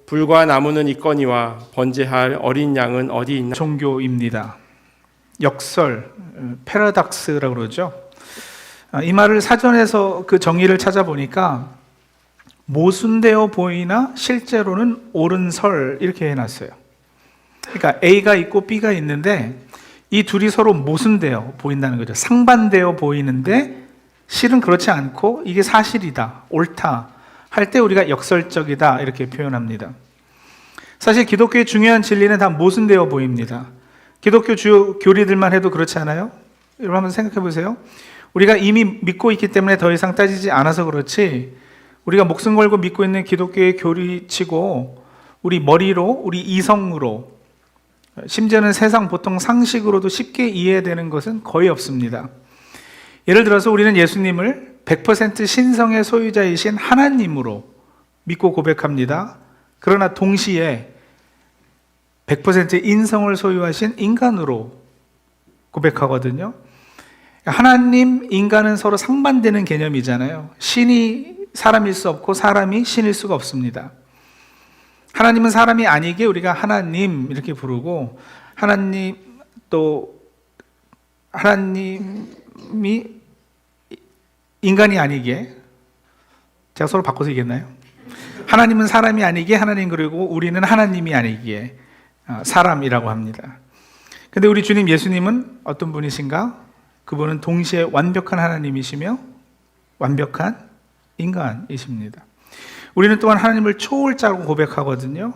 불과 나무는 있거니와 번제할 어린 양은 어디 있나? 종교입니다. 역설, 패러닥스라고 그러죠. 이 말을 사전에서 그 정의를 찾아보니까 모순되어 보이나 실제로는 옳은 설 이렇게 해놨어요. 그러니까 A가 있고 B가 있는데 이 둘이 서로 모순되어 보인다는 거죠. 상반되어 보이는데 실은 그렇지 않고 이게 사실이다, 옳다 할 때 우리가 역설적이다 이렇게 표현합니다. 사실 기독교의 중요한 진리는 다 모순되어 보입니다. 기독교 주요 교리들만 해도 그렇지 않아요? 여러분 한번 생각해 보세요. 우리가 이미 믿고 있기 때문에 더 이상 따지지 않아서 그렇지, 우리가 목숨 걸고 믿고 있는 기독교의 교리치고 우리 머리로, 우리 이성으로, 심지어는 세상 보통 상식으로도 쉽게 이해되는 것은 거의 없습니다. 예를 들어서 우리는 예수님을 100% 신성의 소유자이신 하나님으로 믿고 고백합니다. 그러나 동시에 100% 인성을 소유하신 인간으로 고백하거든요. 하나님, 인간은 서로 상반되는 개념이잖아요. 신이 사람일 수 없고 사람이 신일 수가 없습니다. 하나님은 사람이 아니게 우리가 하나님 이렇게 부르고, 하나님 또 하나님이 인간이 아니게, 제가 서로 바꿔서 얘기했나요? 하나님은 사람이 아니게 하나님, 그리고 우리는 하나님이 아니기에 사람이라고 합니다. 근데 우리 주님 예수님은 어떤 분이신가? 그분은 동시에 완벽한 하나님이시며 완벽한 인간이십니다. 우리는 또한 하나님을 초월자라고 고백하거든요.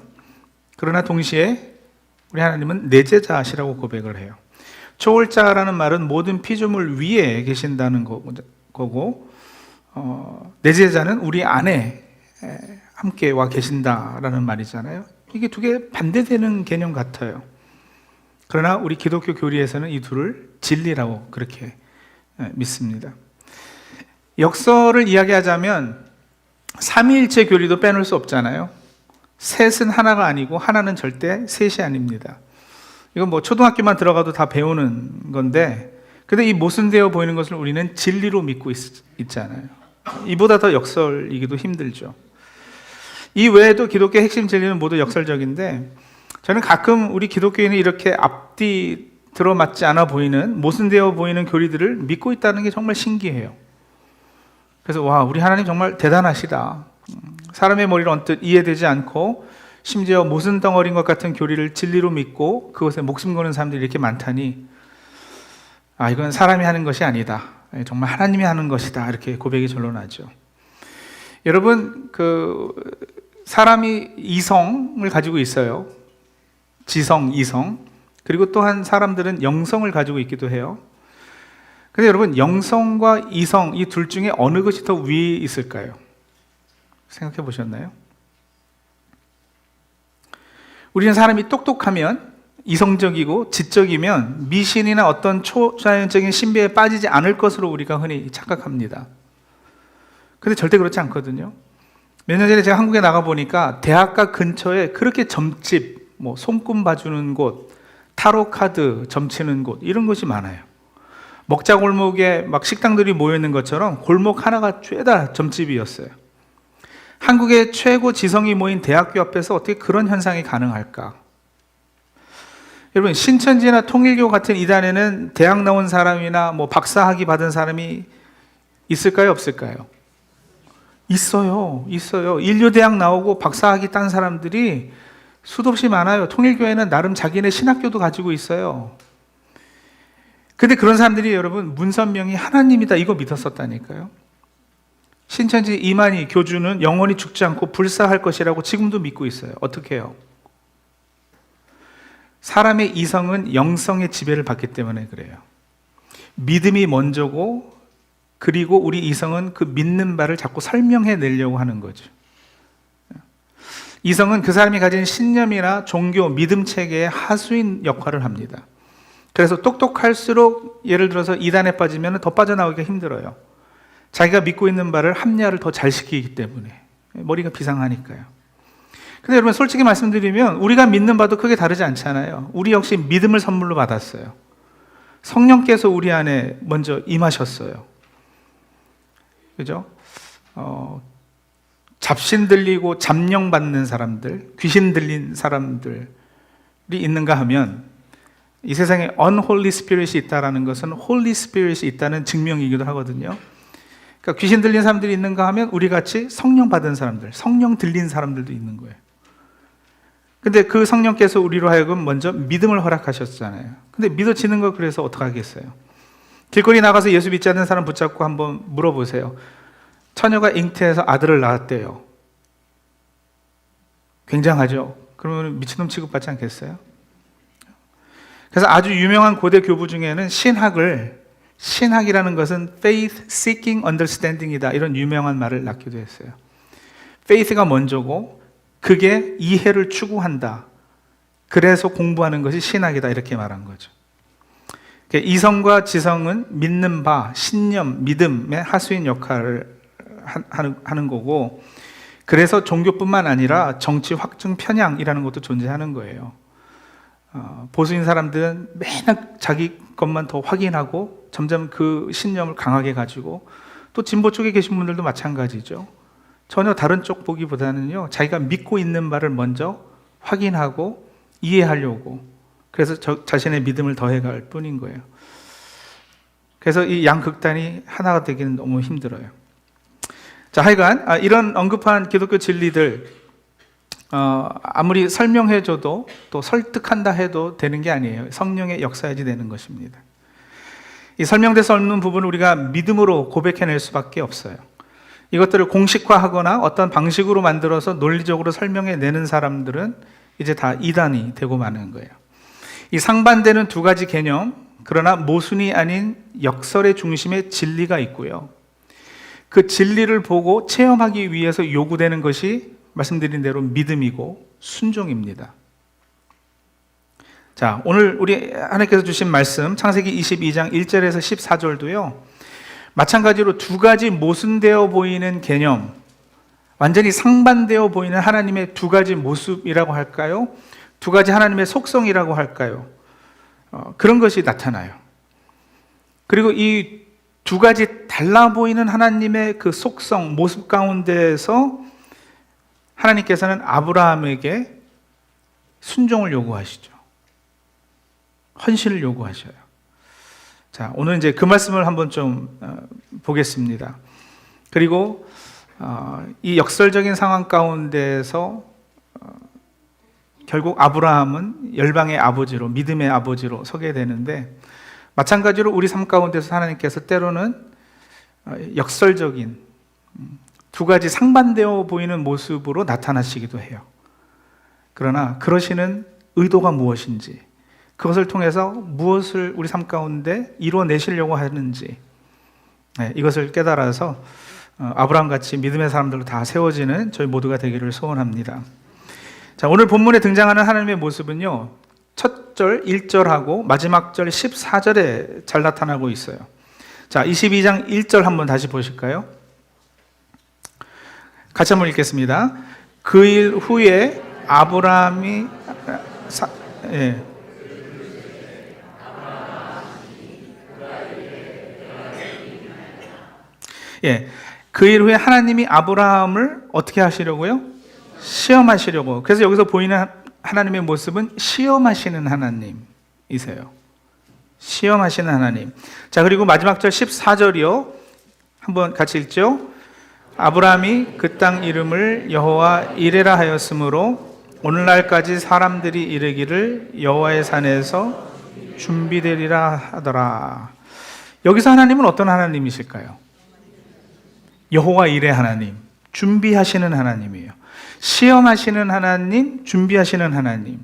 그러나 동시에 우리 하나님은 내제자시라고 고백을 해요. 초월자라는 말은 모든 피조물 위에 계신다는 거고, 내제자는 우리 안에 함께 와 계신다라는 말이잖아요. 이게 두 개 반대되는 개념 같아요. 그러나 우리 기독교 교리에서는 이 둘을 진리라고 그렇게 믿습니다. 역설을 이야기하자면 삼위일체 교리도 빼놓을 수 없잖아요. 셋은 하나가 아니고 하나는 절대 셋이 아닙니다. 이건 뭐 초등학교만 들어가도 다 배우는 건데, 근데 이 모순되어 보이는 것을 우리는 진리로 믿고 있잖아요. 이보다 더 역설이기도 힘들죠. 이 외에도 기독교의 핵심 진리는 모두 역설적인데, 저는 가끔 우리 기독교인이 이렇게 앞뒤 들어맞지 않아 보이는, 모순되어 보이는 교리들을 믿고 있다는 게 정말 신기해요. 그래서 와, 우리 하나님 정말 대단하시다. 사람의 머리로 언뜻 이해되지 않고 심지어 모순 덩어리인 것 같은 교리를 진리로 믿고 그것에 목숨 거는 사람들이 이렇게 많다니, 이건 사람이 하는 것이 아니다, 정말 하나님이 하는 것이다, 이렇게 고백이 절로 나죠. 여러분, 사람이 이성을 가지고 있어요. 지성, 이성. 그리고 또한 사람들은 영성을 가지고 있기도 해요. 근데 여러분, 영성과 이성, 이 둘 중에 어느 것이 더 위에 있을까요? 생각해 보셨나요? 우리는 사람이 똑똑하면, 이성적이고 지적이면 미신이나 어떤 초자연적인 신비에 빠지지 않을 것으로 우리가 흔히 착각합니다. 근데 절대 그렇지 않거든요. 몇 년 전에 제가 한국에 나가 보니까 대학가 근처에 그렇게 점집, 손금 봐주는 곳, 타로 카드 점치는 곳, 이런 곳이 많아요. 먹자 골목에 막 식당들이 모여 있는 것처럼 골목 하나가 죄다 점집이었어요. 한국의 최고 지성이 모인 대학교 앞에서 어떻게 그런 현상이 가능할까? 여러분, 신천지나 통일교 같은 이단에는 대학 나온 사람이나 박사학위 받은 사람이 있을까요, 없을까요? 있어요. 인류대학 나오고 박사학위 딴 사람들이 수도 없이 많아요. 통일교회는 나름 자기네 신학교도 가지고 있어요. 근데 그런 사람들이 여러분, 문선명이 하나님이다 이거 믿었었다니까요. 신천지 이만희 교주는 영원히 죽지 않고 불사할 것이라고 지금도 믿고 있어요. 어떻게 해요? 사람의 이성은 영성의 지배를 받기 때문에 그래요. 믿음이 먼저고, 그리고 우리 이성은 그 믿는 바를 자꾸 설명해 내려고 하는 거죠. 이성은 그 사람이 가진 신념이나 종교, 믿음 체계의 하수인 역할을 합니다. 그래서 똑똑할수록, 예를 들어서 이단에 빠지면 더 빠져나오기가 힘들어요. 자기가 믿고 있는 바를 합리화를 더 잘 시키기 때문에. 머리가 비상하니까요. 근데 여러분, 솔직히 말씀드리면 우리가 믿는 바도 크게 다르지 않잖아요. 우리 역시 믿음을 선물로 받았어요. 성령께서 우리 안에 먼저 임하셨어요. 그죠? 잡신 들리고 잠령 받는 사람들, 귀신 들린 사람들이 있는가 하면 이 세상에 unholy spirit이 있다라는 것은 holy spirit이 있다는 증명이기도 하거든요. 그러니까 귀신 들린 사람들이 있는가 하면 우리 같이 성령 받은 사람들, 성령 들린 사람들도 있는 거예요. 근데 그 성령께서 우리로 하여금 먼저 믿음을 허락하셨잖아요. 근데 믿어지는 거 그래서 어떡하겠어요? 길거리 나가서 예수 믿지 않는 사람 붙잡고 한번 물어보세요. 처녀가 잉태해서 아들을 낳았대요. 굉장하죠? 그러면 미친놈 취급받지 않겠어요? 그래서 아주 유명한 고대 교부 중에는 신학이라는 것은 faith seeking understanding이다, 이런 유명한 말을 낳기도 했어요. faith가 먼저고 그게 이해를 추구한다, 그래서 공부하는 것이 신학이다, 이렇게 말한 거죠. 이성과 지성은 믿는 바, 신념, 믿음의 하수인 역할을 하는 거고, 그래서 종교뿐만 아니라 정치 확증 편향이라는 것도 존재하는 거예요. 보수인 사람들은 맨날 자기 것만 더 확인하고 점점 그 신념을 강하게 가지고, 또 진보 쪽에 계신 분들도 마찬가지죠. 전혀 다른 쪽 보기보다는요, 자기가 믿고 있는 바를 먼저 확인하고 이해하려고, 그래서 자신의 믿음을 더해갈 뿐인 거예요. 그래서 이 양극단이 하나가 되기는 너무 힘들어요. 자, 하여간 이런 언급한 기독교 진리들 아무리 설명해줘도 또 설득한다 해도 되는 게 아니에요. 성령의 역사야지 되는 것입니다. 이 설명될 수 없는 부분을 우리가 믿음으로 고백해낼 수밖에 없어요. 이것들을 공식화하거나 어떤 방식으로 만들어서 논리적으로 설명해내는 사람들은 이제 다 이단이 되고 마는 거예요. 이 상반되는 두 가지 개념, 그러나 모순이 아닌 역설의 중심에 진리가 있고요. 그 진리를 보고 체험하기 위해서 요구되는 것이 말씀드린 대로 믿음이고 순종입니다. 자, 오늘 우리 하나님께서 주신 말씀 창세기 22장 1절에서 14절도요. 마찬가지로 두 가지 모순되어 보이는 개념, 완전히 상반되어 보이는 하나님의 두 가지 모습이라고 할까요? 두 가지 하나님의 속성이라고 할까요? 그런 것이 나타나요. 그리고 이 두 가지 달라 보이는 하나님의 그 속성, 모습 가운데에서 하나님께서는 아브라함에게 순종을 요구하시죠. 헌신을 요구하셔요. 자, 오늘 이제 그 말씀을 한번 좀 보겠습니다. 그리고 이 역설적인 상황 가운데에서 결국 아브라함은 열방의 아버지로, 믿음의 아버지로 서게 되는데, 마찬가지로 우리 삶 가운데서 하나님께서 때로는 역설적인 두 가지 상반되어 보이는 모습으로 나타나시기도 해요. 그러나 그러시는 의도가 무엇인지, 그것을 통해서 무엇을 우리 삶 가운데 이루어내시려고 하는지, 이것을 깨달아서 아브라함같이 믿음의 사람들로 다 세워지는 저희 모두가 되기를 소원합니다. 자, 오늘 본문에 등장하는 하나님의 모습은요, 첫 절 1절하고 마지막 절 14절에 잘 나타나고 있어요. 자, 22장 1절 한번 다시 보실까요? 같이 한번 읽겠습니다. 그 일 후에 아브라함이 그 일 후에 하나님이 아브라함을 어떻게 하시려고요? 시험하시려고. 그래서 여기서 보이는 하나님의 모습은 시험하시는 하나님이세요. 시험하시는 하나님. 자, 그리고 마지막 절 14절이요. 한번 같이 읽죠. 아브라함이 그 땅 이름을 여호와 이레라 하였으므로 오늘날까지 사람들이 이르기를 여호와의 산에서 준비되리라 하더라. 여기서 하나님은 어떤 하나님이실까요? 여호와 이레 하나님, 준비하시는 하나님이에요. 시험하시는 하나님, 준비하시는 하나님.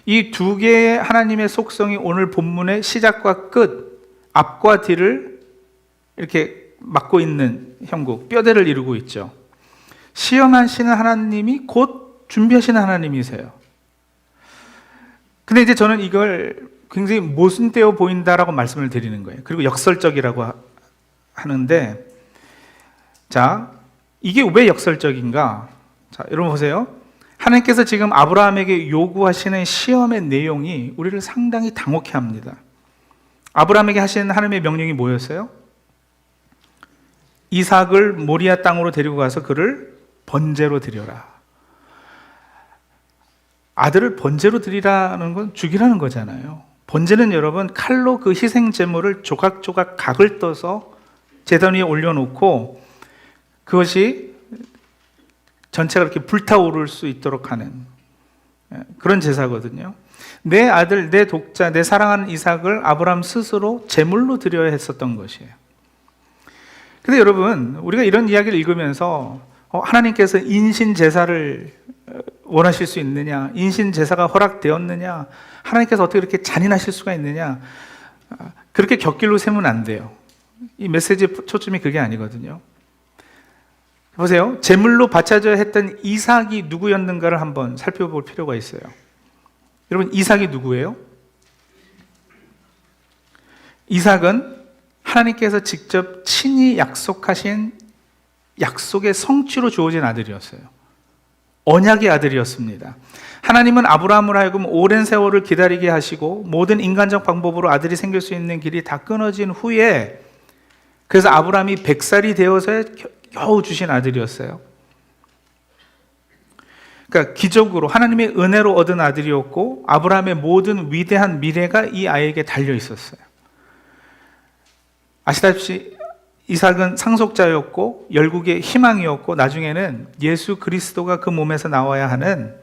이 두 개의 하나님의 속성이 오늘 본문의 시작과 끝, 앞과 뒤를 이렇게 막고 있는 형국, 뼈대를 이루고 있죠. 시험하시는 하나님이 곧 준비하시는 하나님이세요. 근데 이제 저는 이걸 굉장히 모순되어 보인다라고 말씀을 드리는 거예요. 그리고 역설적이라고 하는데, 자, 이게 왜 역설적인가? 자, 여러분 보세요. 하나님께서 지금 아브라함에게 요구하시는 시험의 내용이 우리를 상당히 당혹해 합니다. 아브라함에게 하시는 하나님의 명령이 뭐였어요? 이삭을 모리아 땅으로 데리고 가서 그를 번제로 드려라. 아들을 번제로 드리라는 건 죽이라는 거잖아요. 번제는 여러분 칼로 그 희생 제물을 조각조각 각을 떠서 제단 위에 올려놓고 그것이 전체가 이렇게 불타오를 수 있도록 하는 그런 제사거든요. 내 아들, 내 독자, 내 사랑하는 이삭을 아브라함 스스로 제물로 드려야 했었던 것이에요. 근데 여러분, 우리가 이런 이야기를 읽으면서 하나님께서 인신 제사를 원하실 수 있느냐, 인신 제사가 허락되었느냐, 하나님께서 어떻게 이렇게 잔인하실 수가 있느냐, 그렇게 곁길로 세면 안 돼요. 이 메시지의 초점이 그게 아니거든요. 보세요. 제물로 바쳐져야 했던 이삭이 누구였는가를 한번 살펴볼 필요가 있어요. 여러분, 이삭이 누구예요? 이삭은 하나님께서 직접 친히 약속하신 약속의 성취로 주어진 아들이었어요. 언약의 아들이었습니다. 하나님은 아브라함을 하여금 오랜 세월을 기다리게 하시고 모든 인간적 방법으로 아들이 생길 수 있는 길이 다 끊어진 후에, 그래서 아브라함이 100살이 되어서 겨우 주신 아들이었어요. 그러니까 기적으로 하나님의 은혜로 얻은 아들이었고 아브라함의 모든 위대한 미래가 이 아이에게 달려 있었어요. 아시다시피 이삭은 상속자였고 열국의 희망이었고 나중에는 예수 그리스도가 그 몸에서 나와야 하는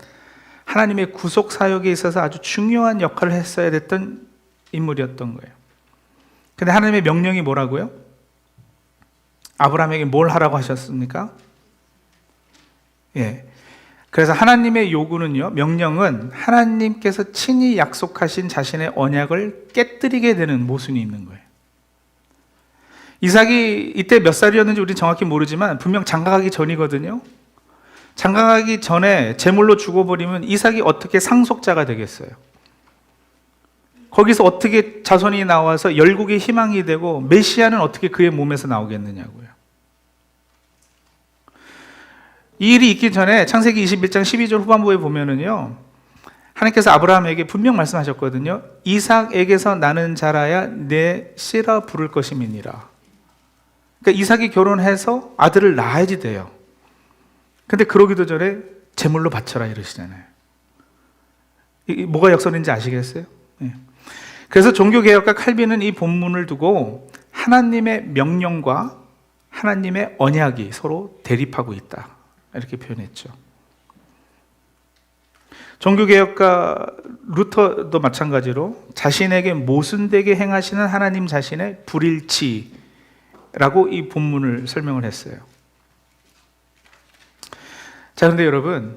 하나님의 구속 사역에 있어서 아주 중요한 역할을 했어야 됐던 인물이었던 거예요. 근데 하나님의 명령이 뭐라고요? 아브라함에게 뭘 하라고 하셨습니까? 예. 그래서 하나님의 요구는요, 명령은 하나님께서 친히 약속하신 자신의 언약을 깨뜨리게 되는 모순이 있는 거예요. 이삭이 이때 몇 살이었는지 우리는 정확히 모르지만 분명 장가가기 전이거든요. 장가가기 전에 제물로 죽어버리면 이삭이 어떻게 상속자가 되겠어요? 거기서 어떻게 자손이 나와서 열국의 희망이 되고 메시아는 어떻게 그의 몸에서 나오겠느냐고요. 이 일이 있기 전에 창세기 21장 12절 후반부에 보면은요, 하나님께서 아브라함에게 분명 말씀하셨거든요. 이삭에게서 나는 자라야 내 씨라 부를 것임이니라. 그러니까 이삭이 결혼해서 아들을 낳아야지 돼요. 근데 그러기도 전에 제물로 바쳐라 이러시잖아요. 뭐가 역설인지 아시겠어요? 네. 그래서 종교개혁가 칼빈은 이 본문을 두고 하나님의 명령과 하나님의 언약이 서로 대립하고 있다, 이렇게 표현했죠. 종교개혁가 루터도 마찬가지로 자신에게 모순되게 행하시는 하나님 자신의 불일치라고 이 본문을 설명을 했어요. 자, 그런데 여러분,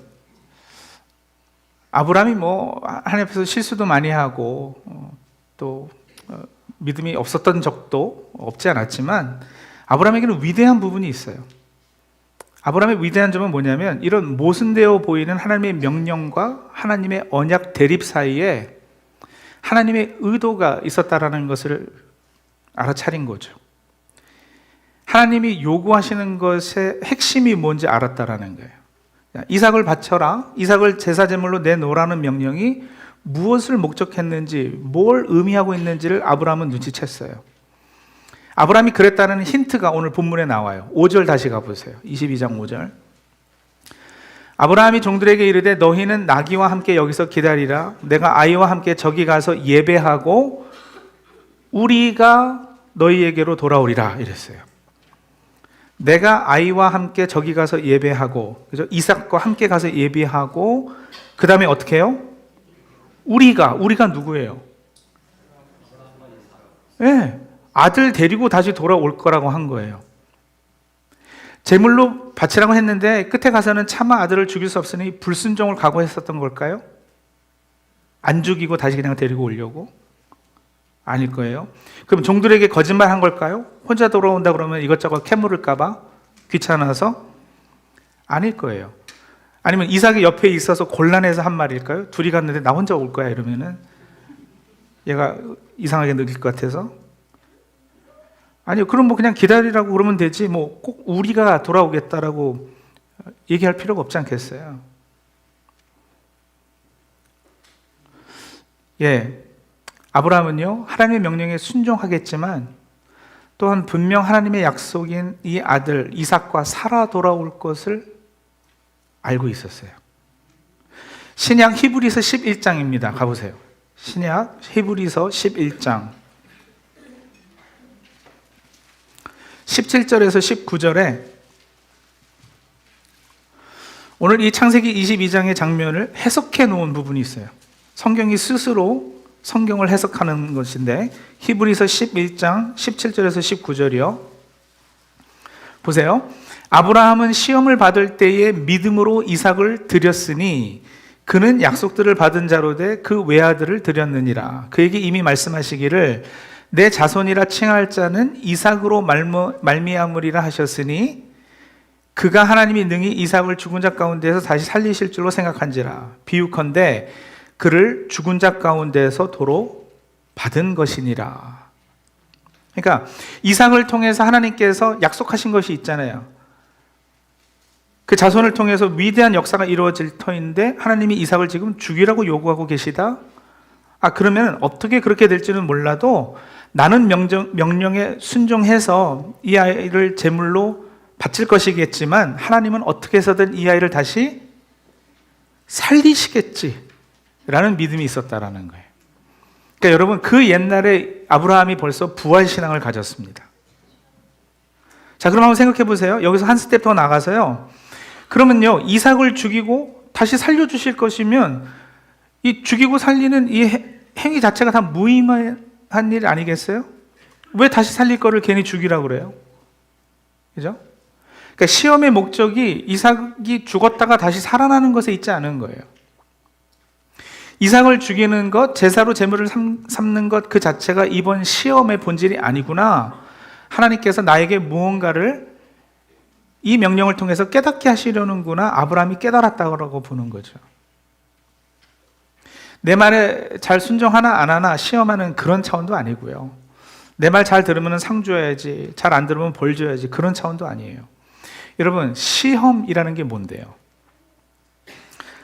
아브라함이 하나님 앞에서 실수도 많이 하고 또 믿음이 없었던 적도 없지 않았지만 아브라함에게는 위대한 부분이 있어요. 아브라함의 위대한 점은 뭐냐면 이런 모순되어 보이는 하나님의 명령과 하나님의 언약 대립 사이에 하나님의 의도가 있었다라는 것을 알아차린 거죠. 하나님이 요구하시는 것의 핵심이 뭔지 알았다라는 거예요. 이삭을 바쳐라, 이삭을 제사제물로 내놓으라는 명령이 무엇을 목적했는지, 뭘 의미하고 있는지를 아브라함은 눈치챘어요. 아브라함이 그랬다는 힌트가 오늘 본문에 나와요. 5절 다시 가보세요. 22장 5절. 아브라함이 종들에게 이르되 너희는 나귀와 함께 여기서 기다리라. 내가 아이와 함께 저기 가서 예배하고 우리가 너희에게로 돌아오리라 이랬어요. 내가 아이와 함께 저기 가서 예배하고, 그죠? 이삭과 함께 가서 예배하고, 그 다음에 어떻게 해요? 우리가 누구예요? 네, 아들 데리고 다시 돌아올 거라고 한 거예요. 제물로 바치라고 했는데 끝에 가서는 차마 아들을 죽일 수 없으니 불순종을 각오했었던 걸까요? 안 죽이고 다시 그냥 데리고 오려고? 아닐 거예요. 그럼 종들에게 거짓말 한 걸까요? 혼자 돌아온다 그러면 이것저것 캐물을까봐 귀찮아서? 아닐 거예요. 아니면 이삭이 옆에 있어서 곤란해서 한 말일까요? 둘이 갔는데 나 혼자 올 거야 이러면은 얘가 이상하게 느낄 것 같아서? 아니요. 그럼 그냥 기다리라고 그러면 되지 꼭 우리가 돌아오겠다라고 얘기할 필요가 없지 않겠어요? 예. 아브라함은요, 하나님의 명령에 순종하겠지만 또한 분명 하나님의 약속인 이 아들 이삭과 살아 돌아올 것을 알고 있었어요. 신약 히브리서 11장입니다. 가보세요. 신약 히브리서 11장 17절에서 19절에 오늘 이 창세기 22장의 장면을 해석해 놓은 부분이 있어요. 성경이 스스로 성경을 해석하는 것인데 히브리서 11장 17절에서 19절이요. 보세요. 아브라함은 시험을 받을 때에 믿음으로 이삭을 드렸으니 그는 약속들을 받은 자로 돼 그 외아들을 드렸느니라. 그에게 이미 말씀하시기를 내 자손이라 칭할 자는 이삭으로 말미암으리라 하셨으니 그가 하나님이 능히 이삭을 죽은 자 가운데서 다시 살리실 줄로 생각한지라. 비유컨대 그를 죽은 자 가운데서 도로 받은 것이니라. 그러니까 이삭을 통해서 하나님께서 약속하신 것이 있잖아요. 그 자손을 통해서 위대한 역사가 이루어질 터인데 하나님이 이삭을 지금 죽이라고 요구하고 계시다? 그러면 어떻게 그렇게 될지는 몰라도 나는 명령에 순종해서 이 아이를 제물로 바칠 것이겠지만 하나님은 어떻게 해서든 이 아이를 다시 살리시겠지라는 믿음이 있었다라는 거예요. 그러니까 여러분, 그 옛날에 아브라함이 벌써 부활신앙을 가졌습니다. 자, 그럼 한번 생각해 보세요. 여기서 한 스텝 더 나가서요. 그러면요, 이삭을 죽이고 다시 살려주실 것이면 이 죽이고 살리는 이 행위 자체가 다 무의미한 일 아니겠어요? 왜 다시 살릴 거를 괜히 죽이라고 그래요? 그죠? 그러니까 시험의 목적이 이삭이 죽었다가 다시 살아나는 것에 있지 않은 거예요. 이삭을 죽이는 것, 제사로 제물을 삼는 것 그 자체가 이번 시험의 본질이 아니구나. 하나님께서 나에게 무언가를 이 명령을 통해서 깨닫게 하시려는구나. 아브라함이 깨달았다고 보는 거죠. 내 말에 잘 순종하나 안 하나 시험하는 그런 차원도 아니고요. 내 말 잘 들으면 상 줘야지, 잘 안 들으면 벌 줘야지, 그런 차원도 아니에요. 여러분, 시험이라는 게 뭔데요?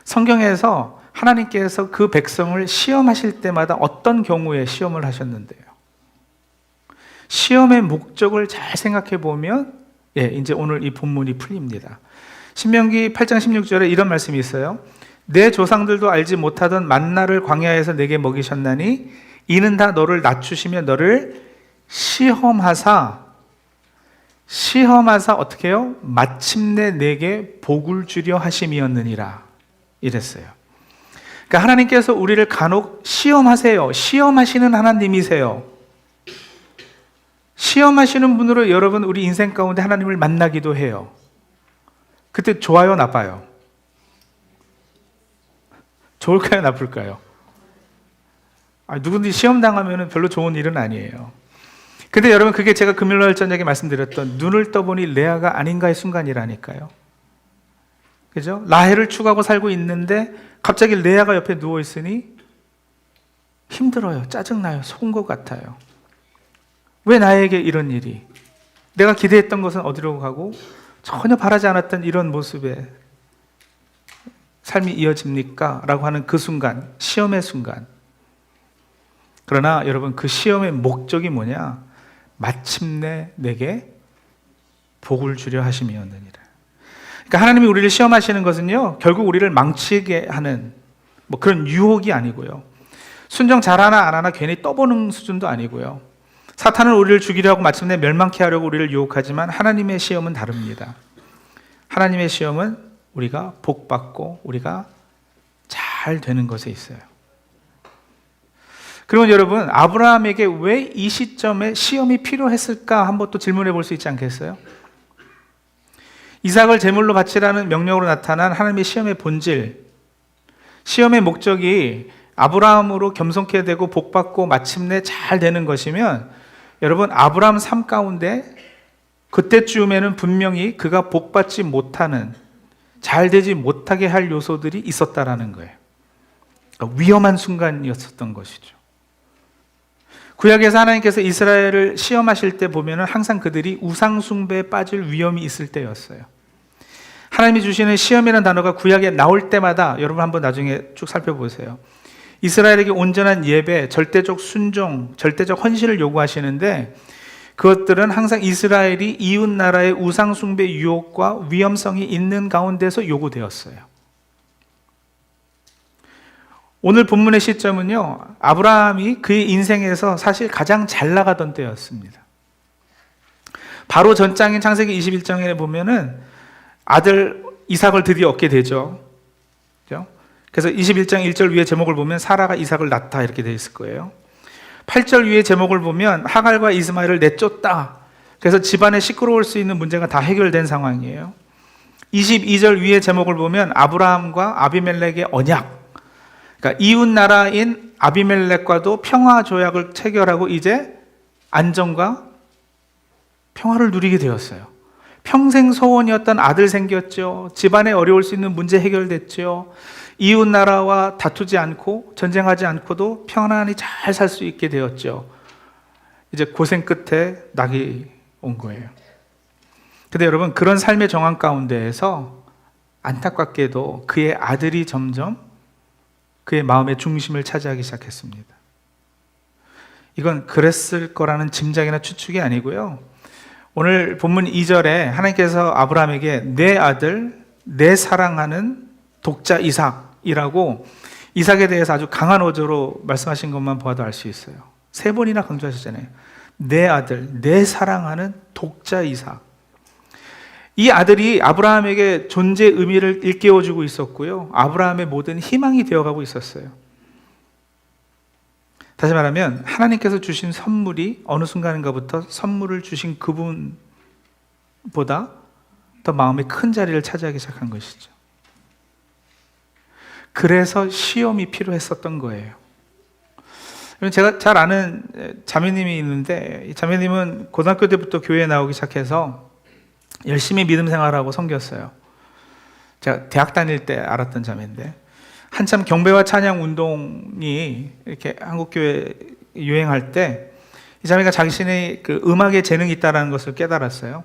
성경에서 하나님께서 그 백성을 시험하실 때마다 어떤 경우에 시험을 하셨는데요? 시험의 목적을 잘 생각해 보면 이제 오늘 이 본문이 풀립니다. 신명기 8장 16절에 이런 말씀이 있어요. 내 조상들도 알지 못하던 만나를 광야에서 내게 먹이셨나니 이는 다 너를 낮추시며 너를 시험하사 어떻게 해요? 마침내 내게 복을 주려 하심이었느니라 이랬어요. 그러니까 하나님께서 우리를 간혹 시험하세요. 시험하시는 하나님이세요. 시험하시는 분으로 여러분 우리 인생 가운데 하나님을 만나기도 해요. 그때 좋아요, 나빠요? 좋을까요, 나쁠까요? 누구든지 시험 당하면 별로 좋은 일은 아니에요. 근데 여러분, 그게 제가 금요일 저녁에 말씀드렸던 눈을 떠보니 레아가 아닌가의 순간이라니까요. 그죠? 라헬을 추구하고 살고 있는데 갑자기 레아가 옆에 누워 있으니 힘들어요. 짜증나요. 속은 것 같아요. 왜 나에게 이런 일이? 내가 기대했던 것은 어디로 가고 전혀 바라지 않았던 이런 모습에 삶이 이어집니까? 라고 하는 그 순간, 시험의 순간. 그러나 여러분, 그 시험의 목적이 뭐냐? 마침내 내게 복을 주려 하심이었느니라. 그러니까 하나님이 우리를 시험하시는 것은요, 결국 우리를 망치게 하는 그런 유혹이 아니고요. 순종 잘하나 안 하나 괜히 떠보는 수준도 아니고요. 사탄은 우리를 죽이려고 마침내 멸망케 하려고 우리를 유혹하지만 하나님의 시험은 다릅니다. 하나님의 시험은 우리가 복받고 우리가 잘 되는 것에 있어요. 그러면 여러분, 아브라함에게 왜 이 시점에 시험이 필요했을까 한번 또 질문해 볼 수 있지 않겠어요? 이삭을 제물로 바치라는 명령으로 나타난 하나님의 시험의 본질, 시험의 목적이 아브라함으로 겸손케 되고 복받고 마침내 잘 되는 것이면 여러분, 아브라함 삶 가운데 그때쯤에는 분명히 그가 복받지 못하는, 잘 되지 못하게 할 요소들이 있었다라는 거예요. 그러니까 위험한 순간이었었던 것이죠. 구약에서 하나님께서 이스라엘을 시험하실 때 보면 항상 그들이 우상 숭배에 빠질 위험이 있을 때였어요. 하나님이 주시는 시험이라는 단어가 구약에 나올 때마다 여러분 한번 나중에 쭉 살펴보세요. 이스라엘에게 온전한 예배, 절대적 순종, 절대적 헌신을 요구하시는데 그것들은 항상 이스라엘이 이웃 나라의 우상 숭배 유혹과 위험성이 있는 가운데서 요구되었어요. 오늘 본문의 시점은요, 아브라함이 그의 인생에서 사실 가장 잘 나가던 때였습니다. 바로 전장인 창세기 21장에 보면은 아들 이삭을 드디어 얻게 되죠. 그죠? 그래서 21장 1절 위에 제목을 보면 사라가 이삭을 낳다 이렇게 되어 있을 거예요. 8절 위에 제목을 보면 하갈과 이스마엘을 내쫓다. 그래서 집안에 시끄러울 수 있는 문제가 다 해결된 상황이에요. 22절 위에 제목을 보면 아브라함과 아비멜렉의 언약. 그러니까 이웃 나라인 아비멜렉과도 평화 조약을 체결하고 이제 안정과 평화를 누리게 되었어요. 평생 소원이었던 아들 생겼죠. 집안에 어려울 수 있는 문제 해결됐죠. 이웃 나라와 다투지 않고 전쟁하지 않고도 편안히 잘 살 수 있게 되었죠. 이제 고생 끝에 낙이 온 거예요. 근데 여러분, 그런 삶의 정황 가운데에서 안타깝게도 그의 아들이 점점 그의 마음의 중심을 차지하기 시작했습니다. 이건 그랬을 거라는 짐작이나 추측이 아니고요. 오늘 본문 2절에 하나님께서 아브라함에게 내 아들, 내 사랑하는 독자 이삭이라고 이삭에 대해서 아주 강한 어조로 말씀하신 것만 보아도 알 수 있어요. 3번이나 강조하셨잖아요. 내 아들, 내 사랑하는 독자 이삭. 이 아들이 아브라함에게 존재의 의미를 일깨워주고 있었고요. 아브라함의 모든 희망이 되어가고 있었어요. 다시 말하면 하나님께서 주신 선물이 어느 순간인가부터 선물을 주신 그분보다 더 마음에 큰 자리를 차지하기 시작한 것이죠. 그래서 시험이 필요했었던 거예요. 제가 잘 아는 자매님이 있는데 이 자매님은 고등학교 때부터 교회에 나오기 시작해서 열심히 믿음 생활하고 섬겼어요. 제가 대학 다닐 때 알았던 자매인데 한참 경배와 찬양 운동이 이렇게 한국 교회에 유행할 때 이 자매가 자신의 그 음악에 재능이 있다는 것을 깨달았어요.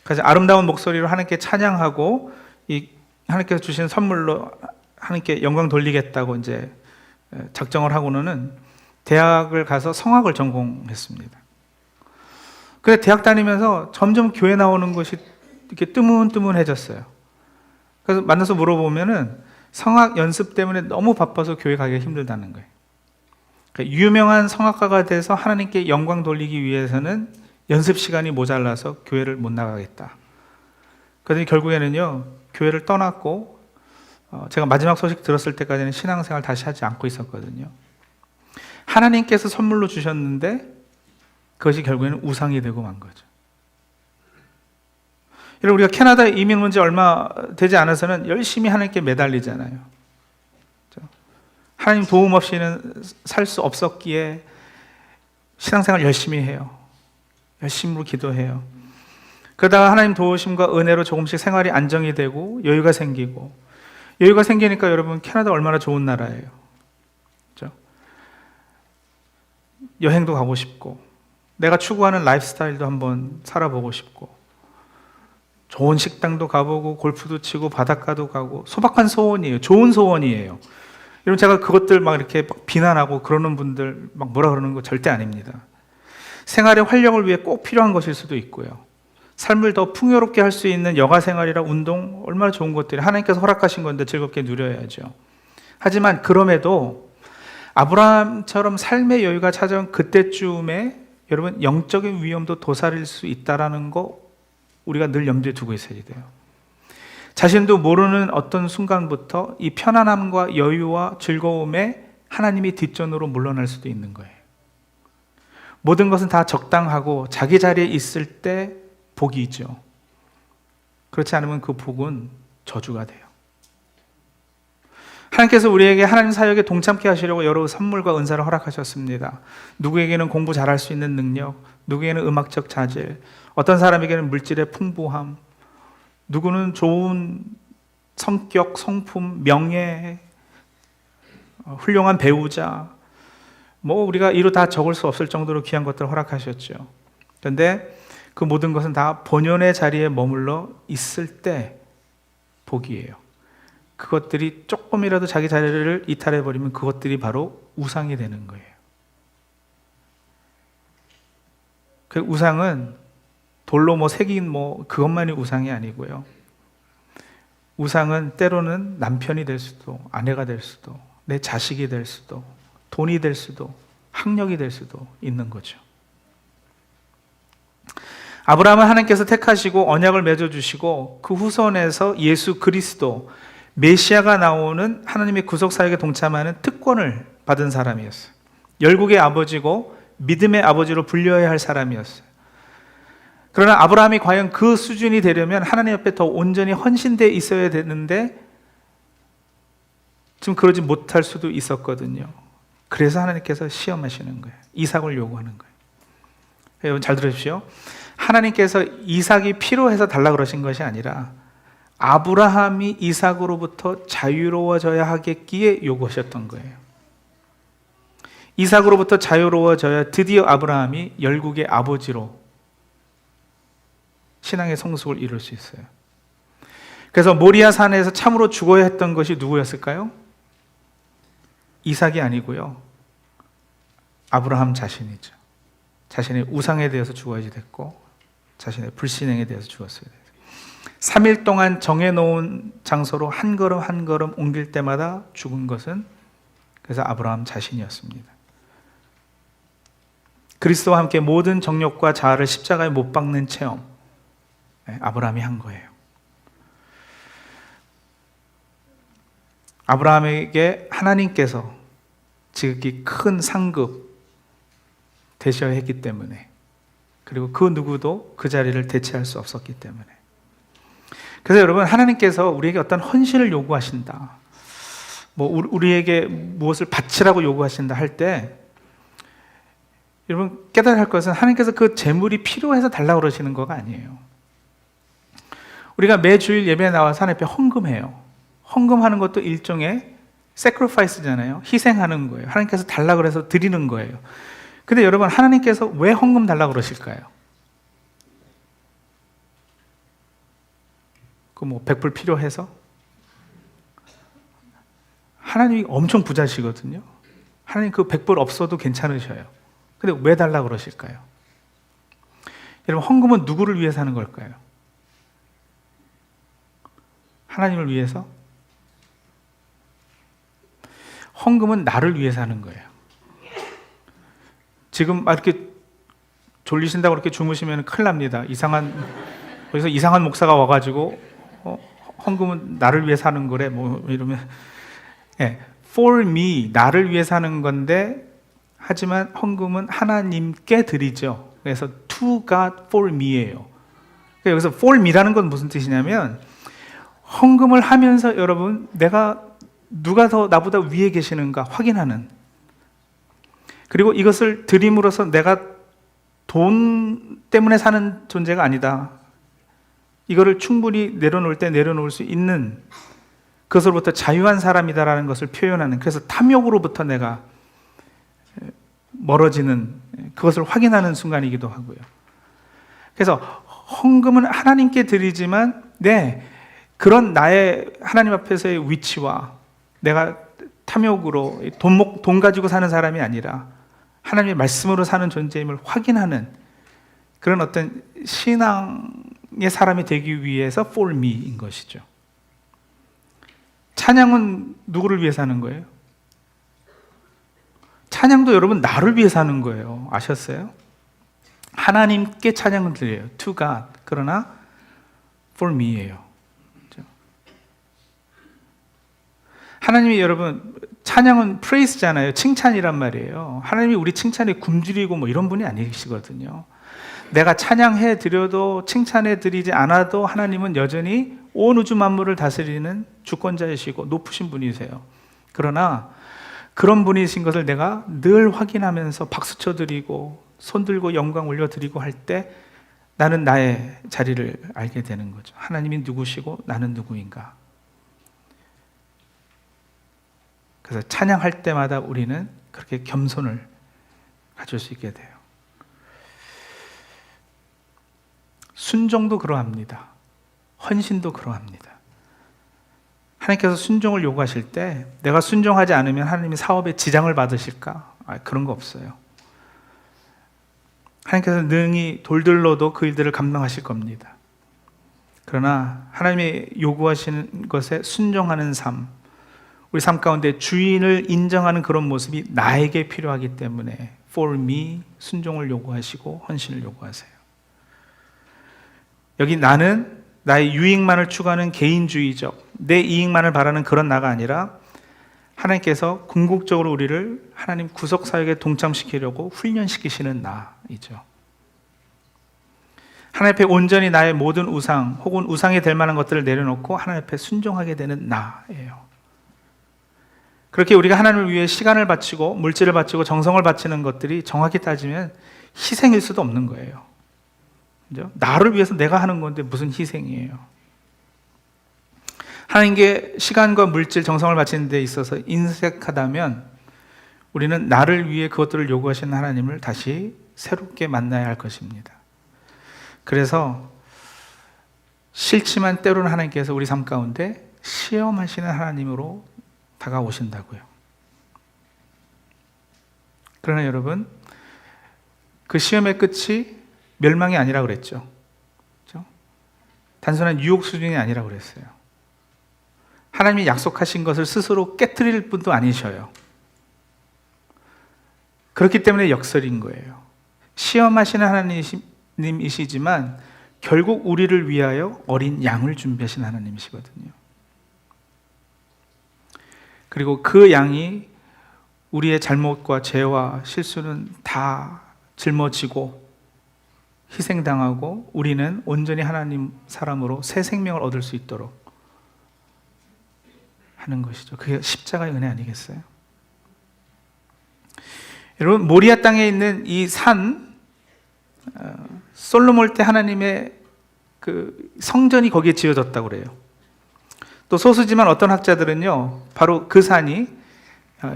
그래서 아름다운 목소리로 하나님께 찬양하고 이 하나님께서 주신 선물로 하나님께 영광 돌리겠다고 이제 작정을 하고는 대학을 가서 성악을 전공했습니다. 근데 대학 다니면서 점점 교회 나오는 것이 이렇게 뜨문뜨문해졌어요. 그래서 만나서 물어보면은 성악 연습 때문에 너무 바빠서 교회 가기가 힘들다는 거예요. 그러니까 유명한 성악가가 돼서 하나님께 영광 돌리기 위해서는 연습 시간이 모자라서 교회를 못 나가겠다. 그러더니 결국에는요, 교회를 떠났고, 제가 마지막 소식 들었을 때까지는 신앙생활 다시 하지 않고 있었거든요. 하나님께서 선물로 주셨는데 그것이 결국에는 우상이 되고 만 거죠. 여러분, 우리가 캐나다 이민 온 지 얼마 되지 않아서는 열심히 하나님께 매달리잖아요. 하나님 도움 없이는 살 수 없었기에 신앙생활 열심히 해요. 열심으로 기도해요. 그러다가 하나님 도우심과 은혜로 조금씩 생활이 안정이 되고 여유가 생기고, 여유가 생기니까 여러분, 캐나다 얼마나 좋은 나라예요. 그렇죠? 여행도 가고 싶고 내가 추구하는 라이프 스타일도 한번 살아보고 싶고, 좋은 식당도 가보고 골프도 치고 바닷가도 가고, 소박한 소원이에요. 좋은 소원이에요. 여러분, 제가 그것들 막 이렇게 막 비난하고 그러는 분들 막 뭐라 그러는 거 절대 아닙니다. 생활의 활력을 위해 꼭 필요한 것일 수도 있고요. 삶을 더 풍요롭게 할 수 있는 여가 생활이랑 운동, 얼마나 좋은 것들이 하나님께서 허락하신 건데 즐겁게 누려야죠. 하지만 그럼에도 아브라함처럼 삶의 여유가 찾아온 그때쯤에 여러분, 영적인 위험도 도사릴 수 있다는 거 우리가 늘 염두에 두고 있어야 돼요. 자신도 모르는 어떤 순간부터 이 편안함과 여유와 즐거움에 하나님이 뒷전으로 물러날 수도 있는 거예요. 모든 것은 다 적당하고 자기 자리에 있을 때 복이죠. 그렇지 않으면 그 복은 저주가 돼요. 하나님께서 우리에게 하나님 사역에 동참케 하시려고 여러 선물과 은사를 허락하셨습니다. 누구에게는 공부 잘할 수 있는 능력, 누구에게는 음악적 자질, 어떤 사람에게는 물질의 풍부함, 누구는 좋은 성격, 성품, 명예, 훌륭한 배우자, 뭐 우리가 이루 다 적을 수 없을 정도로 귀한 것들을 허락하셨죠. 그런데 그 모든 것은 다 본연의 자리에 머물러 있을 때 복이에요. 그것들이 조금이라도 자기 자리를 이탈해버리면 그것들이 바로 우상이 되는 거예요. 그 우상은 돌로 뭐 새긴 뭐 그것만이 우상이 아니고요. 우상은 때로는 남편이 될 수도, 아내가 될 수도, 내 자식이 될 수도, 돈이 될 수도, 학력이 될 수도 있는 거죠. 아브라함은 하나님께서 택하시고 언약을 맺어주시고 그 후손에서 예수 그리스도, 메시아가 나오는 하나님의 구속사역에 동참하는 특권을 받은 사람이었어요. 열국의 아버지고 믿음의 아버지로 불려야 할 사람이었어요. 그러나 아브라함이 과연 그 수준이 되려면 하나님 앞에 더 온전히 헌신되어 있어야 되는데 지금 그러지 못할 수도 있었거든요. 그래서 하나님께서 시험하시는 거예요. 이삭을 요구하는 거예요. 여러분 잘 들으십시오. 하나님께서 이삭이 필요해서 달라 그러신 것이 아니라 아브라함이 이삭으로부터 자유로워져야 하겠기에 요구하셨던 거예요. 이삭으로부터 자유로워져야 드디어 아브라함이 열국의 아버지로 신앙의 성숙을 이룰 수 있어요. 그래서 모리아 산에서 참으로 죽어야 했던 것이 누구였을까요? 이삭이 아니고요. 아브라함 자신이죠. 자신의 우상에 대해서 죽어야지 됐고 자신의 불신행에 대해서 죽었어야 돼요. 3일 동안 정해놓은 장소로 한 걸음 한 걸음 옮길 때마다 죽은 것은 그래서 아브라함 자신이었습니다. 그리스도와 함께 모든 정욕과 자아를 십자가에 못 박는 체험, 아브라함이 한 거예요. 아브라함에게 하나님께서 지극히 큰 상급 되셔야 했기 때문에, 그리고 그 누구도 그 자리를 대체할 수 없었기 때문에. 그래서 여러분, 하나님께서 우리에게 어떤 헌신을 요구하신다, 뭐 우리에게 무엇을 바치라고 요구하신다 할 때, 여러분 깨달아야 할 것은 하나님께서 그 재물이 필요해서 달라고 그러시는 거가 아니에요. 우리가 매 주일 예배에 나와서 하나님 앞에 헌금해요. 헌금하는 것도 일종의 sacrifice잖아요. 희생하는 거예요. 하나님께서 달라고 그래서 드리는 거예요. 근데 여러분, 하나님께서 왜 헌금 달라고 그러실까요? 그 뭐 100불 필요해서? 하나님이 엄청 부자시거든요. 하나님 그 100불 없어도 괜찮으셔요. 근데 왜 달라고 그러실까요? 여러분, 헌금은 누구를 위해서 하는 걸까요? 하나님을 위해서? 헌금은 나를 위해서 하는 거예요. 지금 이렇게 졸리신다고 그렇게 주무시면 큰일 납니다. 거기서 이상한 목사가 와가지고 헌금은 나를 위해서 하는 거래 뭐 이러면, for me, 나를 위해서 하는 건데, 하지만 헌금은 하나님께 드리죠. 그래서 to God for me예요. 여기서 for me라는 건 무슨 뜻이냐면, 헌금을 하면서 여러분, 누가 더 나보다 위에 계시는가 확인하는, 그리고 이것을 드림으로써 내가 돈 때문에 사는 존재가 아니다, 이거를 충분히 내려놓을 때 내려놓을 수 있는, 그것으로부터 자유한 사람이다라는 것을 표현하는, 그래서 탐욕으로부터 내가 멀어지는, 그것을 확인하는 순간이기도 하고요. 그래서 헌금은 하나님께 드리지만, 그런 나의 하나님 앞에서의 위치와 내가 탐욕으로 돈 가지고 사는 사람이 아니라 하나님의 말씀으로 사는 존재임을 확인하는 그런 어떤 신앙의 사람이 되기 위해서 for me인 것이죠. 찬양은 누구를 위해서 하는 거예요? 찬양도 여러분 나를 위해서 하는 거예요. 아셨어요? 하나님께 찬양을 드려요. to God. 그러나 for me예요. 하나님이 여러분, 찬양은 praise잖아요. 칭찬이란 말이에요. 하나님이 우리 칭찬에 굶주리고 뭐 이런 분이 아니시거든요. 내가 찬양해 드려도 칭찬해 드리지 않아도 하나님은 여전히 온 우주 만물을 다스리는 주권자이시고 높으신 분이세요. 그러나 그런 분이신 것을 내가 늘 확인하면서 박수쳐 드리고 손 들고 영광 올려 드리고 할 때 나는 나의 자리를 알게 되는 거죠. 하나님이 누구시고 나는 누구인가. 그래서 찬양할 때마다 우리는 그렇게 겸손을 가질 수 있게 돼요. 순종도 그러합니다. 헌신도 그러합니다. 하나님께서 순종을 요구하실 때 내가 순종하지 않으면 하나님이 사업에 지장을 받으실까? 그런 거 없어요. 하나님께서 능히 돌들로도 그 일들을 감당하실 겁니다. 그러나 하나님이 요구하시는 것에 순종하는 삶, 우리 삶 가운데 주인을 인정하는 그런 모습이 나에게 필요하기 때문에 for me 순종을 요구하시고 헌신을 요구하세요. 여기 나는 나의 유익만을 추구하는 개인주의적, 내 이익만을 바라는 그런 나가 아니라 하나님께서 궁극적으로 우리를 하나님 구속사역에 동참시키려고 훈련시키시는 나이죠. 하나님 앞에 온전히 나의 모든 우상 혹은 우상이 될 만한 것들을 내려놓고 하나님 앞에 순종하게 되는 나예요. 그렇게 우리가 하나님을 위해 시간을 바치고 물질을 바치고 정성을 바치는 것들이 정확히 따지면 희생일 수도 없는 거예요. 그죠? 나를 위해서 내가 하는 건데 무슨 희생이에요? 하나님께 시간과 물질, 정성을 바치는 데 있어서 인색하다면 우리는 나를 위해 그것들을 요구하시는 하나님을 다시 새롭게 만나야 할 것입니다. 그래서 싫지만 때로는 하나님께서 우리 삶 가운데 시험하시는 하나님으로 다가오신다고요. 그러나 여러분, 그 시험의 끝이 멸망이 아니라 그랬죠. 그렇죠? 단순한 유혹 수준이 아니라 그랬어요. 하나님이 약속하신 것을 스스로 깨트릴 분도 아니셔요. 그렇기 때문에 역설인 거예요. 시험하시는 하나님이시지만 결국 우리를 위하여 어린 양을 준비하신 하나님이시거든요. 그리고 그 양이 우리의 잘못과 죄와 실수는 다 짊어지고 희생당하고 우리는 온전히 하나님 사람으로 새 생명을 얻을 수 있도록 하는 것이죠. 그게 십자가의 은혜 아니겠어요? 여러분, 모리아 땅에 있는 이 산, 솔로몬 때 하나님의 그 성전이 거기에 지어졌다고 그래요. 또 소수지만 어떤 학자들은요, 바로 그 산이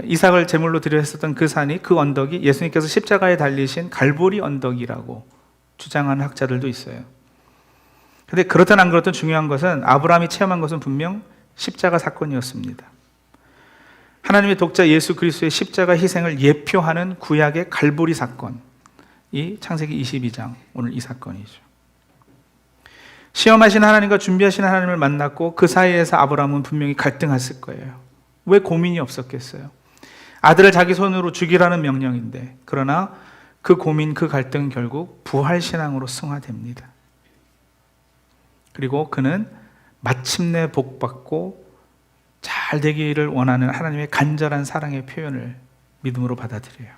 이삭을 제물로 드려 했었던 그 산이, 그 언덕이 예수님께서 십자가에 달리신 갈보리 언덕이라고 주장하는 학자들도 있어요. 근데 그렇든 안 그렇든 중요한 것은 아브라함이 체험한 것은 분명 십자가 사건이었습니다. 하나님의 독자 예수 그리스도의 십자가 희생을 예표하는 구약의 갈보리 사건, 이 창세기 22장, 오늘 이 사건이죠. 시험하신 하나님과 준비하신 하나님을 만났고 그 사이에서 아브라함은 분명히 갈등했을 거예요. 왜 고민이 없었겠어요? 아들을 자기 손으로 죽이라는 명령인데, 그러나 그 고민, 그 갈등은 결국 부활신앙으로 승화됩니다. 그리고 그는 마침내 복받고 잘 되기를 원하는 하나님의 간절한 사랑의 표현을 믿음으로 받아들여요.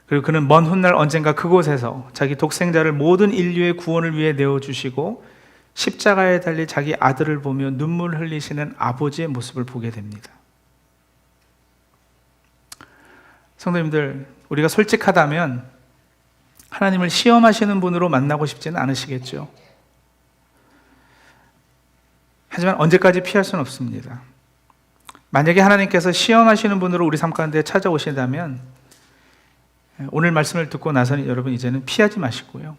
그리고 그는 먼 훗날 언젠가 그곳에서 자기 독생자를 모든 인류의 구원을 위해 내어주시고 십자가에 달린 자기 아들을 보며 눈물 흘리시는 아버지의 모습을 보게 됩니다. 성도님들, 우리가 솔직하다면 하나님을 시험하시는 분으로 만나고 싶지는 않으시겠죠? 하지만 언제까지 피할 수는 없습니다. 만약에 하나님께서 시험하시는 분으로 우리 삶 가운데 찾아오신다면 오늘 말씀을 듣고 나서는 여러분 이제는 피하지 마시고요,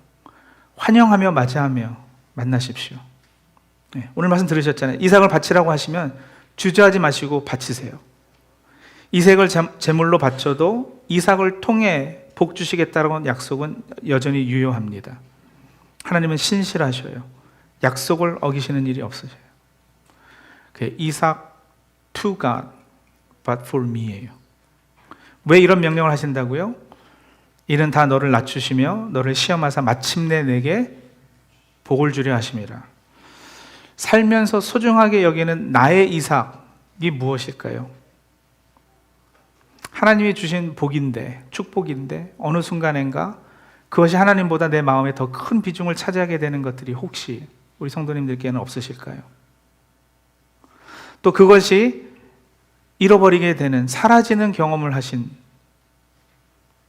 환영하며 맞이하며 만나십시오. 오늘 말씀 들으셨잖아요. 이삭을 바치라고 하시면 주저하지 마시고 바치세요. 이삭을 제물로 바쳐도 이삭을 통해 복 주시겠다는 약속은 여전히 유효합니다. 하나님은 신실하셔요. 약속을 어기시는 일이 없으셔요. 이삭 to God, but for me예요. 왜 이런 명령을 하신다고요? 이는 다 너를 낮추시며 너를 시험하사 마침내 내게 복을 주려 하심이라. 살면서 소중하게 여기는 나의 이삭이 무엇일까요? 하나님이 주신 복인데, 축복인데 어느 순간인가 그것이 하나님보다 내 마음에 더 큰 비중을 차지하게 되는 것들이 혹시 우리 성도님들께는 없으실까요? 또 그것이 잃어버리게 되는, 사라지는 경험을 하신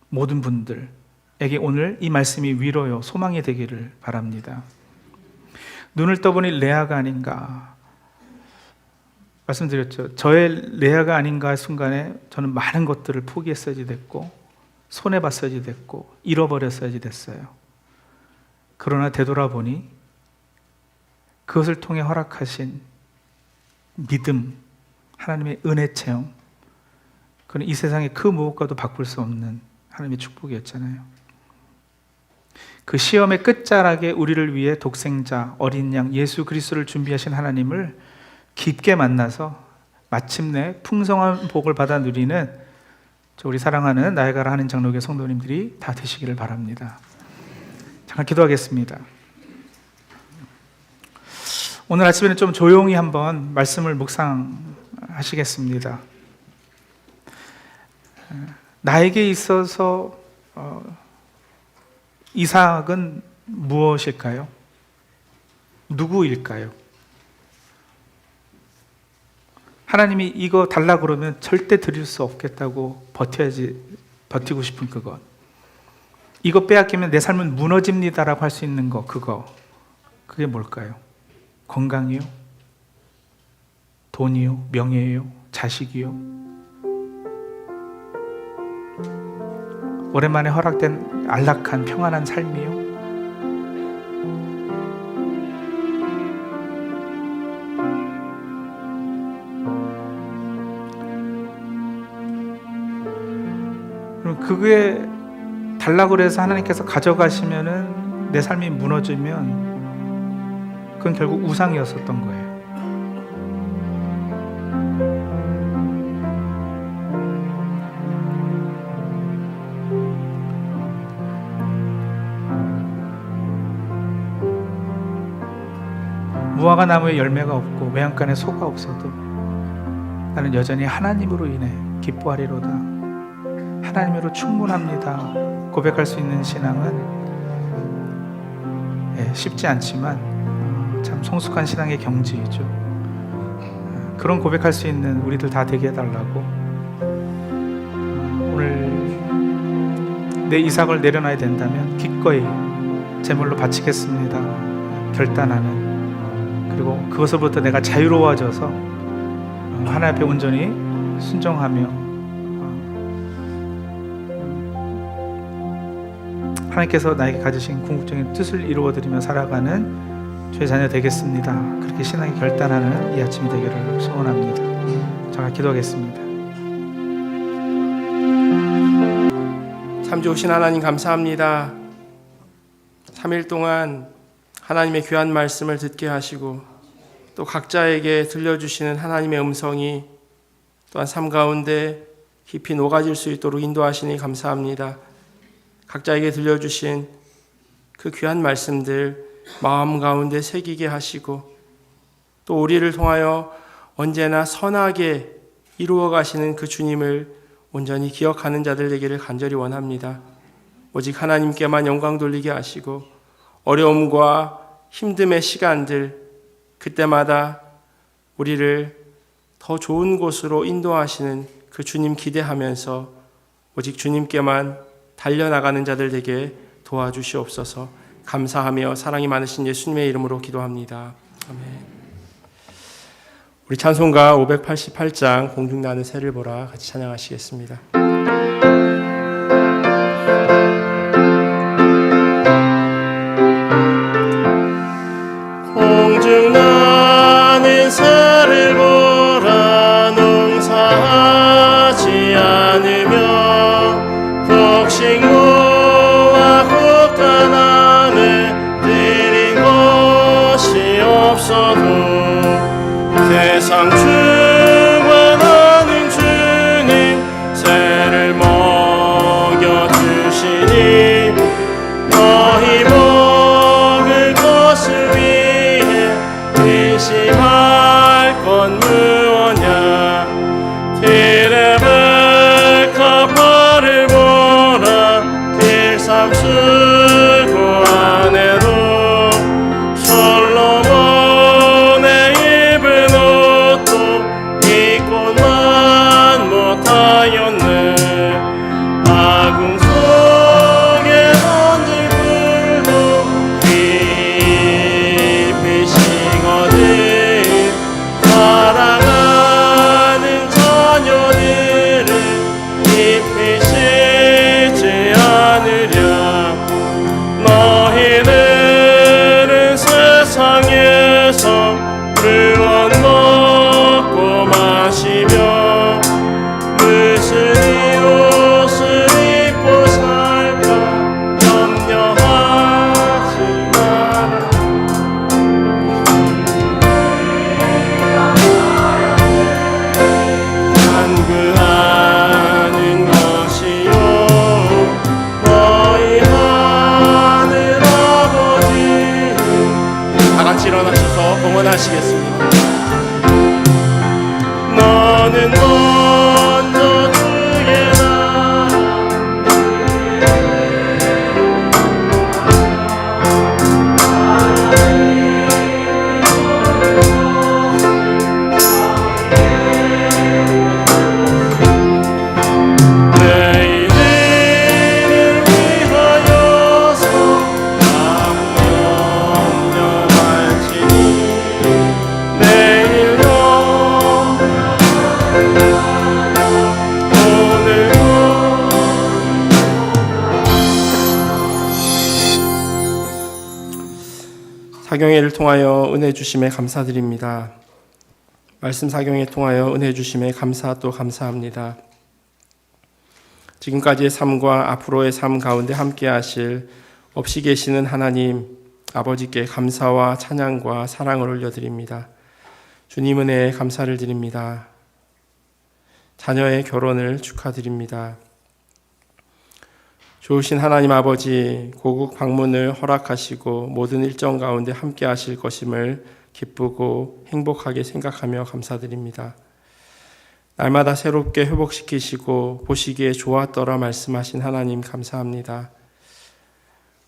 모든 분들에게 오늘 이 말씀이 위로요, 소망이 되기를 바랍니다. 눈을 떠보니 레아가 아닌가 말씀드렸죠. 저의 레아가 아닌가 할 순간에 저는 많은 것들을 포기했어야지 됐고, 손해봤어야지 됐고, 잃어버렸어야지 됐어요. 그러나 되돌아보니 그것을 통해 허락하신 믿음, 하나님의 은혜 체험, 그는 이 세상의 그 무엇과도 바꿀 수 없는 하나님의 축복이었잖아요. 그 시험의 끝자락에 우리를 위해 독생자 어린 양 예수 그리스도를 준비하신 하나님을 깊게 만나서 마침내 풍성한 복을 받아 누리는 우리 사랑하는 나에가라 하는 장로교 성도님들이 다 되시기를 바랍니다. 잠깐 기도하겠습니다. 오늘 아침에는 좀 조용히 한번 말씀을 묵상하시겠습니다. 나에게 있어서 이삭은 무엇일까요? 누구일까요? 하나님이 이거 달라 그러면 절대 드릴 수 없겠다고 버티고 싶은 그것. 이거 빼앗기면 내 삶은 무너집니다라고 할 수 있는 거, 그게 뭘까요? 건강이요? 돈이요? 명예요? 자식이요? 오랜만에 허락된 안락한 평안한 삶이요? 그럼 그게 달라고 그래서 하나님께서 가져가시면은 내 삶이 무너지면 그건 결국 우상이었었던 거예요. 무화과 나무에 열매가 없고 외양간에 소가 없어도 나는 여전히 하나님으로 인해 기뻐하리로다. 하나님으로 충분합니다. 고백할 수 있는 신앙은 쉽지 않지만 참 성숙한 신앙의 경지이죠. 그런 고백할 수 있는 우리들 다 되게 해달라고 오늘 내 이삭을 내려놔야 된다면 기꺼이 제물로 바치겠습니다. 결단하는, 그리고 그것으로부터 내가 자유로워져서 하나님 앞에 온전히 순종하며 하나님께서 나에게 가지신 궁극적인 뜻을 이루어드리며 살아가는 주의 자녀 되겠습니다. 그렇게 신앙이 결단하는 이 아침이 되기를 소원합니다. 제가 기도하겠습니다. 참 좋으신 하나님 감사합니다. 3일 동안 하나님의 귀한 말씀을 듣게 하시고 또 각자에게 들려주시는 하나님의 음성이 또한 삶 가운데 깊이 녹아질 수 있도록 인도하시니 감사합니다. 각자에게 들려주신 그 귀한 말씀들 마음 가운데 새기게 하시고 또 우리를 통하여 언제나 선하게 이루어 가시는 그 주님을 온전히 기억하는 자들 되기를 간절히 원합니다. 오직 하나님께만 영광 돌리게 하시고 어려움과 힘듦의 시간들 그때마다 우리를 더 좋은 곳으로 인도하시는 그 주님 기대하면서 오직 주님께만 달려나가는 자들 되게 도와주시옵소서. 감사하며 사랑이 많으신 예수님의 이름으로 기도합니다. 아멘. 우리 찬송가 588장 공중나는 새를 보라 같이 찬양하시겠습니다. 공중나는 새를 보라 농사하지 않으며 곡식모아 곡간함에 들인 것이 없어도 세상 주관하는 주님 새를 먹여주시니 너희 먹을 것을 위해 의심할 건 무엇냐 들의 백합화를 보라 길삼 수고 안에도 솔로몬의 입은 옷도 입고만 못하였네 아궁 속에 던질 불도 깊이 식어든 사랑하는 자녀들은 깊이 식지 않으랴 너희들은 세상에서 무언 먹고 마시며 무슨 사경회를 통하여 은혜 주심에 감사드립니다. 말씀 사경회 통하여 은혜 주심에 감사 또 감사합니다. 지금까지의 삶과 앞으로의 삶 가운데 함께 하실 없이 계시는 하나님 아버지께 감사와 찬양과 사랑을 올려드립니다. 주님 은혜에 감사를 드립니다. 자녀의 결혼을 축하드립니다. 좋으신 하나님 아버지 고국 방문을 허락하시고 모든 일정 가운데 함께 하실 것임을 기쁘고 행복하게 생각하며 감사드립니다. 날마다 새롭게 회복시키시고 보시기에 좋았더라 말씀하신 하나님 감사합니다.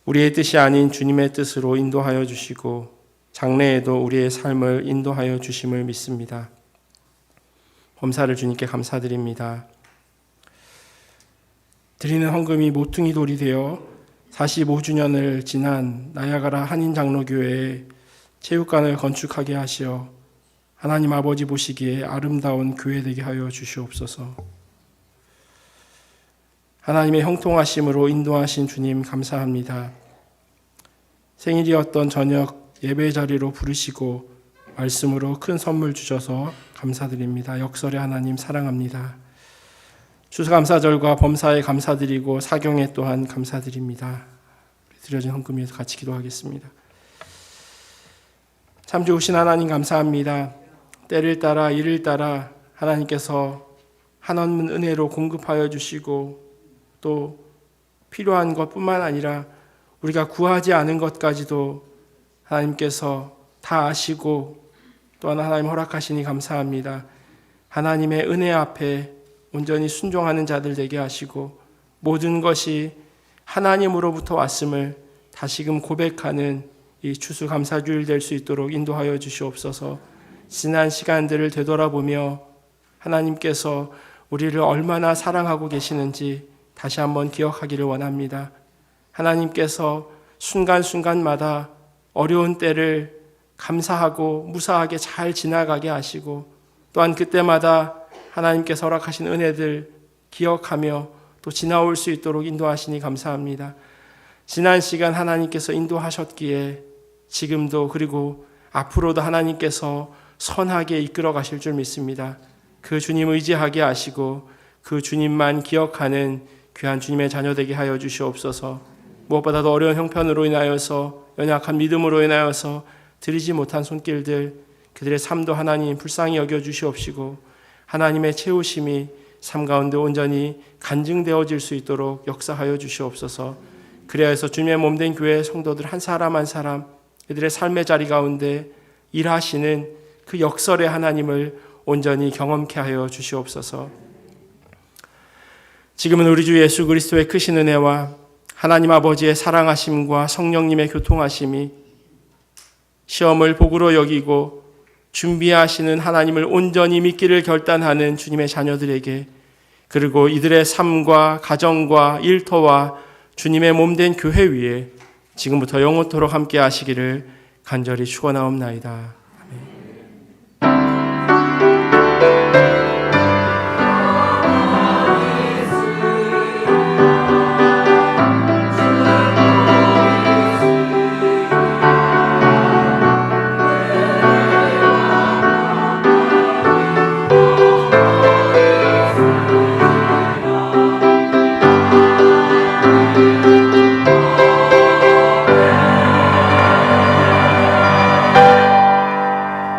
우리의 뜻이 아닌 주님의 뜻으로 인도하여 주시고 장래에도 우리의 삶을 인도하여 주심을 믿습니다. 범사를 주님께 감사드립니다. 드리는 헌금이 모퉁이 돌이 되어 45주년을 지난 나야가라 한인장로교회에 체육관을 건축하게 하시어 하나님 아버지 보시기에 아름다운 교회 되게 하여 주시옵소서. 하나님의 형통하심으로 인도하신 주님 감사합니다. 생일이었던 저녁 예배 자리로 부르시고 말씀으로 큰 선물 주셔서 감사드립니다. 역설의 하나님 사랑합니다. 추수감사절과 범사에 감사드리고 사경에 또한 감사드립니다. 드려진 헌금 위해서 같이 기도하겠습니다. 참 좋으신 하나님 감사합니다. 때를 따라 일을 따라 하나님께서 한없는 은혜로 공급하여 주시고 또 필요한 것뿐만 아니라 우리가 구하지 않은 것까지도 하나님께서 다 아시고 또한 하나님 허락하시니 감사합니다. 하나님의 은혜 앞에 온전히 순종하는 자들 되게 하시고 모든 것이 하나님으로부터 왔음을 다시금 고백하는 이 추수감사주일 될 수 있도록 인도하여 주시옵소서. 지난 시간들을 되돌아보며 하나님께서 우리를 얼마나 사랑하고 계시는지 다시 한번 기억하기를 원합니다. 하나님께서 순간순간마다 어려운 때를 감사하고 무사하게 잘 지나가게 하시고 또한 그때마다 하나님께서 허락하신 은혜들 기억하며 또 지나올 수 있도록 인도하시니 감사합니다. 지난 시간 하나님께서 인도하셨기에 지금도 그리고 앞으로도 하나님께서 선하게 이끌어 가실 줄 믿습니다. 그 주님 의지하게 하시고 그 주님만 기억하는 귀한 주님의 자녀 되게 하여 주시옵소서. 무엇보다도 어려운 형편으로 인하여서 연약한 믿음으로 인하여서 드리지 못한 손길들 그들의 삶도 하나님 불쌍히 여겨 주시옵시고 하나님의 채우심이 삶 가운데 온전히 간증되어질 수 있도록 역사하여 주시옵소서. 그래야 해서 주님의 몸된 교회 성도들 한 사람 한 사람 그들의 삶의 자리 가운데 일하시는 그 역설의 하나님을 온전히 경험케 하여 주시옵소서. 지금은 우리 주 예수 그리스도의 크신 은혜와 하나님 아버지의 사랑하심과 성령님의 교통하심이 시험을 복으로 여기고 준비하시는 하나님을 온전히 믿기를 결단하는 주님의 자녀들에게 그리고 이들의 삶과 가정과 일터와 주님의 몸된 교회 위에 지금부터 영원토록 함께 하시기를 간절히 축원하옵나이다.